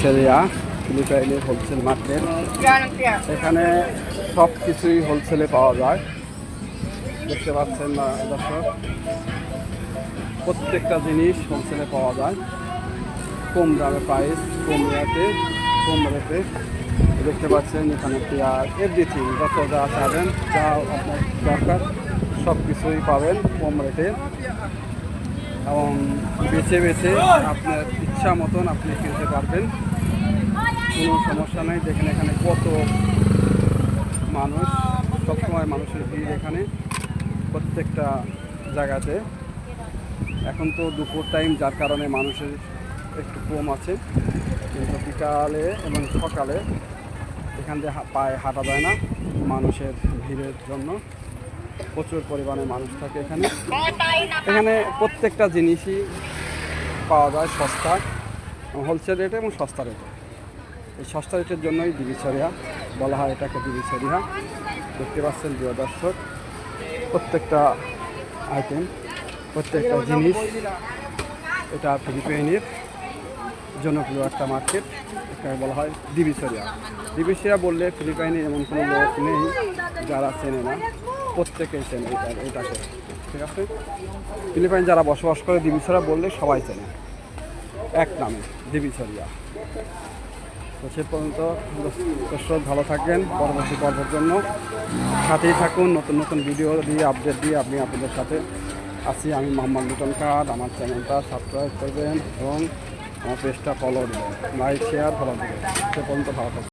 দিবিসেরিয়া ফিলিপাইনের wholesale market. এখানে সব কিছুই হোলসেলে পাওয়া যায়, দেখতে পাচ্ছেন না দর্শক, প্রত্যেকটা জিনিস হোলসেলে পাওয়া যায়, কম দামে প্রাইস, কম রেটে। দেখতে পাচ্ছেন এখানে পেঁয়াজ, এভরিথিং যত যা চাবেন, যা আপনার দরকার সব কিছুই পাবেন কম রেটে এবং বেছে আপনার ইচ্ছা মতন আপনি কিনতে পারবেন, কোনো সমস্যা নেই। দেখেন এখানে কত মানুষ, সবসময় মানুষের ভিড় এখানে প্রত্যেকটা জায়গাতে। এখন তো দুপুর টাইম, যার কারণে মানুষের একটু কম আছে, কিন্তু বিকালে এবং সকালে এখান দিয়ে পায়ে হাঁটা যায় না, মানুষের ভিড়ের জন্য প্রচুর পরিমাণে মানুষ থাকে এখানে। এখানে প্রত্যেকটা জিনিসই পাওয়া যায় সস্তা, হোলসেল রেটে এবং সস্তা রেটে। এই সস্তা রেটের জন্যই দিবিসেরিয়া বলা হয়, এটাকে দিবিসেরিয়া। দেখতে পাচ্ছেন প্রিয় দর্শক, প্রত্যেকটা আইটেম, প্রত্যেকটা জিনিস, এটা ফিলিপাইনের জনপ্রিয় একটা মার্কেট, এটাকে বলা হয় দিবিসেরিয়া বললে ফিলিপাইনে এমন কোনো লোক নেই যারা চেনে না, প্রত্যেকেই চেনে এটাকে, ঠিক আছে। ফিলিপাইন যারা বসবাস করে দিবিসেরিয়া বললে সবাই চেনে এক নামে, দিবিসেরিয়া। তো সে পর্যন্ত দর্শক ভালো থাকবেন, পরবর্তী পর্বের জন্য সাথেই থাকুন, নতুন নতুন ভিডিও দিয়ে আপডেট দিয়ে আপনি আপনাদের সাথে আছি। আমি মোহাম্মদ লিটন খান, আমার চ্যানেলটা সাবস্ক্রাইব করবেন এবং আমার পেজটা ফলো দেবেন, লাইক শেয়ার ফলো দেবেন। সে পর্যন্ত ভালো থাকবেন।